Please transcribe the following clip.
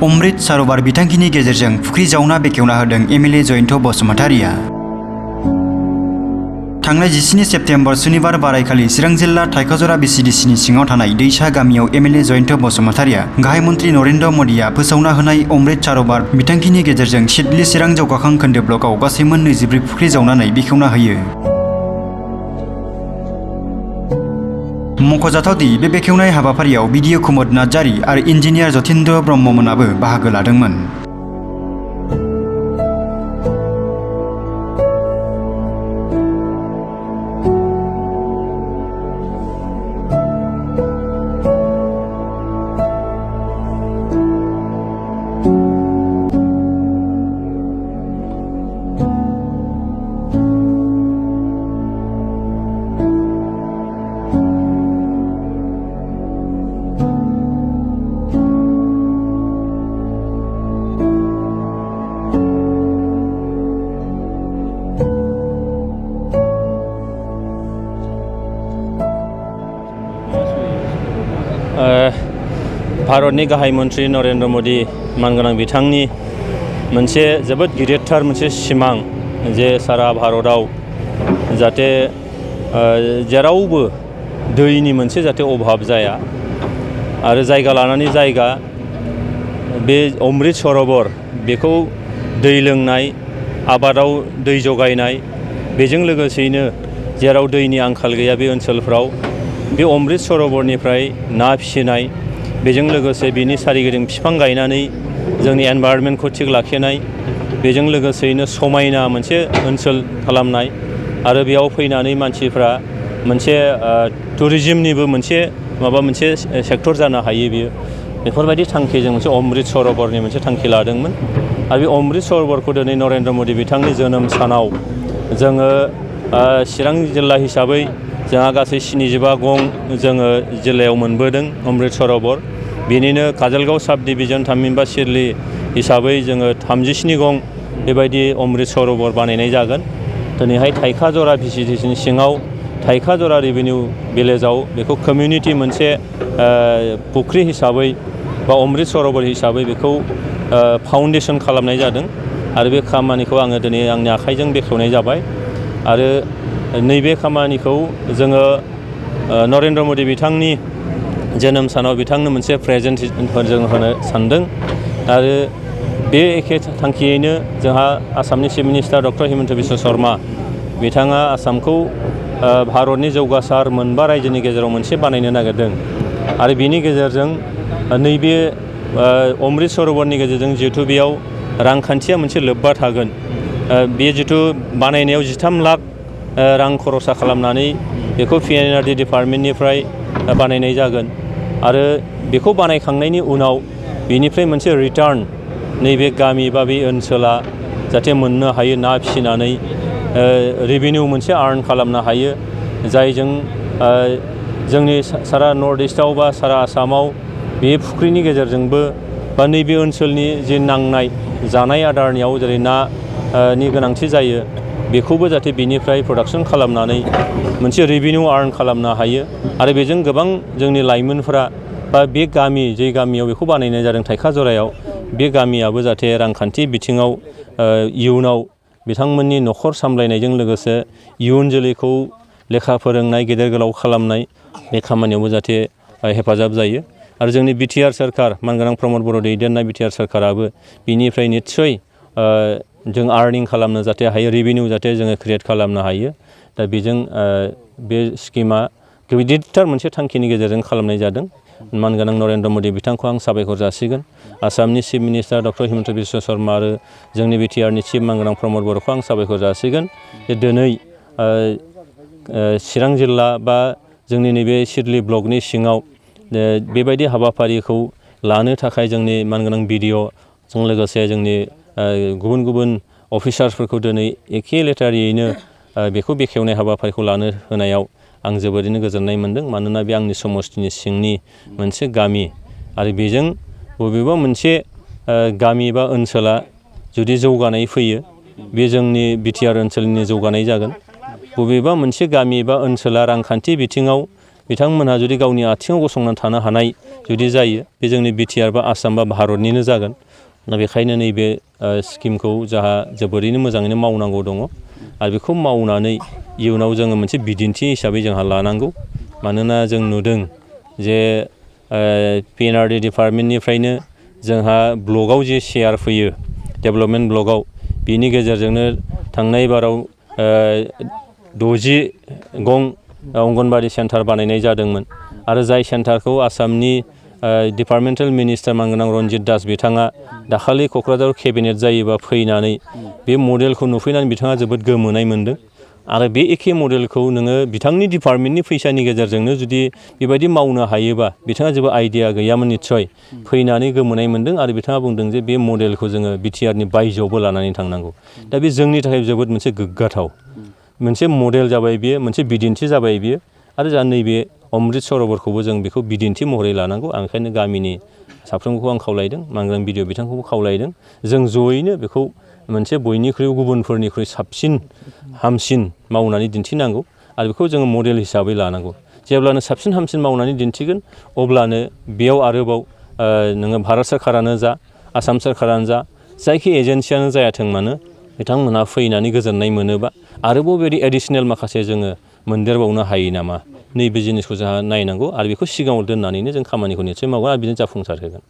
अमृत सरोवर बिथांखिनि गेजेरजों फुख्रि जावना बेखेवना होदों एमएलए जयन्त बसुमतारिया। थांनाय 17 सेप्तेम्बर सुनिबार बारायखालि चिरां जिल्ला थाइखाजरा बिसिडिसिनि सिङाव थानाय दैसा गामियाव एमएलए जयन्त बसुमतारिया गाहाय मन्त्रि नरेन्द्र मोदीआ फोसावना होनाय अमृत सरोवर बिथांखिनि गेजेरजों सिडली चिरां जौगाखां खोन्दो ब्लकआव गासै मोन 24 फुख्रि जावनानै बेखेवना होयो। मख'जाथावदि बे बेखेवनाय हाबाफारियाव बिडिअ कुमुद नार्जारी आरो इन्जिनियार जतीन्द्र ब्रह्ममोनाबो बाहागो लादोंमोन। भारतनि गाहाय मन्त्रि नरेन्द्र मोदी मानगोनां बिथांनि मोनसे जोबोद गिदिरथार मोनसे सिमां जे सारा भारताव जाहाथे जेरावबो दैनि मोनसे जाहाथे अभाब जाया आरो जायगा लानानै जायगा बे अमृत सरोवर बेखौ दै लोंनाय आबादाव दै जगायनाय बेजों लोगोसेयैनो जेराव दैनि आंखाल गैया बे ओनसोलफ्राव बे अमृत सरोवरनिफ्राय ना फिसिनाय बेजों लोगोसे बिनि सारिगिदिं बिफां गायनानै जोंनि एनभायरनमेन्टखौ थिग लाखिनाय बेजों लोगोसेयैनो समायना मोनसे ओनसोल खालामनाय आरो बेयाव फैनानै मानसिफ्रा मोनसे टुरिज्मनिबो मोनसे सेक्टर जानो हायो बियो बेफोरबायदि थांखिजों मोनसे अमृत सरोवरनि मोनसे थांखि लादोंमोन आरो बे अमृत सरोवरखौ दिनै नरेन्द्र मोदी बिथांनि जोनोम सानाव जोङो चिरां जिल्ला हिसाबै जोंहा गासै 75 गं जोङो जिल्लायाव मोनबोदों अमृत सरोवर बेनिनो काजलगांव साब डिभिजन थामहिनबा सिडली हिसाबै जोङो 37 गं बेबायदि अमृत सरोवर बानायनाय जागोन। दिनैहाय थाइखाजरा बिसिडिसिनि सिङाव थाइखाजरा रेभिनिउ भिलेजाव बेखौ कमिउनिटि मोनसे फुख्रि हिसाबै बा अमृत सरोवर हिसाबै बेखौ फाउन्डेसन खालामनाय जादों आरो बे खामानिखौ आङो दिनै आंनि आखाइजों बेखेवनाय जाबाय आरो नैबे खामानिखौ जोङो नरेन्द्र मोदी बिथांनि जोनोम सानाव बिथांनो मोनसे प्रेजेन्टेसन जों होनो सानदों आरो बे एखे थांखियैनो जोंहा आसामनि chief minister doctor Himanta Biswa Sharma बिथाङा आसामखौ भारतनि जौगासार मोनबा रायजोनि गेजेराव मोनसे बानायनो नागिरदों आरो बिनि गेजेरजों नैबे अमृत सरोवरनि गेजेरजों जिहेथु बेयाव रांखान्थिया मोनसे लोब्बा थागोन बे जिथु बानायनायाव 13 लाख रां खरसा खालामनानै बेखौ पिएनआरडि डिपार्टमेन्टनिफ्राय बानायनाय जागोन आरो बेखौ बानायखांनायनि उनाव बेनिफ्राय मोनसे रिटार्न नैबे गामि बा बे ओनसोला जाहाथे मोननो हायो ना फिसिनानै रेभिनिउ मोनसे आर्न खालामनो हायो जायजों जोंनि सारा नर्थ इस्टआव बा सारा आसामाव बे फुख्रिनि गेजेरजोंबो बा नैबे ओनसोलनि जि नांनाय जानाय आदारनियाव जेरै नानि गोनांथि जायो बेखौबो जाहाथे बिनिफ्राय प्रडाक्सन खालामनानै मोनसे रेभिनिउ आर्न खालामनो हायो आरो बेजों गोबां जोंनि लाइमोनफोरा बा बे गामि जे गामियाव बेखौ बानायनाय जादों थाइखाजरायाव बे गामियाबो जाहाथे रांखान्थि बिथिङाव इयुनाव बिथांमोननि न'खर सामलायनायजों लोगोसे इयुन जोलैखौ लेखा फोरोंनाय गेदेर गोलाव खालामनाय बे खामानियावबो जाहाथे हेफाजाब जायो आरो जोंनि बिटिआर सोरखार मानगोनां प्रमद बर' दैदेननाय बिटिआर सोरखाराबो बिनिफ्राय निस्सय जों आर्निं खालामनो जाहाथे हायो रेभिनिउ जाहाथे जोङो क्रिएट खालामनो हायो दा बेजों बे स्किमा गिदिरथार मोनसे थांखिनि गेजेरजों खालामनाय जादों मानगोनां नरेन्द्र मोदी बिथांखौ आं साबायखर जासिगोन आसामनि chief minister doctor Himanta Biswa Sharma आरो जोंनि बिटिआरनि चिफ मानगोनां प्रमद बर'खौ आं साबायखर जासिगोन जे दिनै चिरां जिल्ला बा जोंनि नैबे सिडली ब्लकनि सिङाव बेबायदि हाबाफारिखौ लानो थाखाय जोंनि मानगोनां बिडिअजों लोगोसे जोंनि गुबुन गुबुन अफिसार्सफोरखौ दिनै एखे लेटारियैनो बेखौ बेखेवनाय हाबाफारिखौ लानो होनायाव आं जोबोरैनो गोजोननाय मोनदों मानोना बे आंनि समस्तिनि सिंनि मोनसे गामि आरो बेजों बबेबा मोनसे गामि बा ओनसोला जुदि जौगानाय फैयो बे जोंनि बिटिआर ओनसोलनि जौगानाय जागोन बबेबा मोनसे गामि बा ओनसोला रांखान्थि बिथिङाव बिथांमोनहा जुदि गावनि आथिङाव गसंनानै थानो हानाय जुदि जायो बे जोंनि बिटिआर बा आसाम बा भारतनिनो जागोन। दा बेखायनो नैबे स्किमखौ जोंहा जोबोरैनो मोजाङैनो मावनांगौ दङ आरो बेखौ मावनानै इयुनाव जोङो मोनसे बिदिन्थि हिसाबै जोंहा लानांगौ। मानोना जों नुदों जे PNRD डिपार्टमेन्टनिफ्रायनो जोंहा ब्लकआव जे शेयार फैयो डेभेलपमेन्ट ब्लकआव बिनि गेजेरजोंनो थांनाय बाराव 60 गं अंगनबादि सेन्टार बानायनाय जादोंमोन आरो जाय सेन्टारखौ आसामनि डिपार्टमेन्टेल मिनिस्टार मानगोनां रन्जित दास बिथाङा दाखालि क'क्राझार केबिनेट जायोबा फैनानै बे मडेलखौ नुफैनानै बिथाङा जोबोद गोमोनाय मोन्दों आरो बे एखे मडेलखौ नोङो बिथांनि डिपार्टमेन्टनि फैसानि गेजेरजोंनो जुदि बेबायदि मावनो हायोबा बिथाङा जेबो आइडिया गैयामोन निस्सय फैनानै गोमोनाय मोन्दों आरो बिथाङा बुंदों जे बे मडेलखौ जोङो बिटिआरनि बायजोआवबो लानानै थांनांगौ। दा बे जोंनि थाखाय जोबोद मोनसे गोग्गाथाव मोनसे मडेल जाबाय बियो, मोनसे बिदिन्थि जाबाय बियो आरो जोंहा नैबे अमृत सरोबरखौबो जों बेखौ बिदिन्थि महरै लानांगौ। आं ओंखायनो गामिनि साफ्रोमखौ आं खावलायदों, मानगोनां बिडिअ बिथांखौबो खावलायदों, जों जयैनो बेखौ मोनसे बयनिख्रुइ गुबुनफोरनिख्रुइ साबसिन हामसिन मावनानै दिन्थिनांगौ आरो बेखौ जोङो मडेल हिसाबै लानांगौ। जेब्लानो साबसिन हामसिन मावनानै दिन्थिगोन अब्लानो बेयाव आरोबाव नोङो भारत सोरखारानो जा आसाम सोरखारानो जा जायखि एजेन्सियानो जायाथों मानो बिथांमोनहा फैनानै गोजोननाय मोनोबा आरोबाव बेबायदि एडिसनेल माखासे जोङो मोनदेरबावनो हायो नामा नैबे जिनिसखौ जोंहा नायनांगौ आरो बेखौ सिगाङाव दोननानैनो जों खामानिखौ निस्सय मावगोन आरो बिदिनो जाफुंसार होगोन।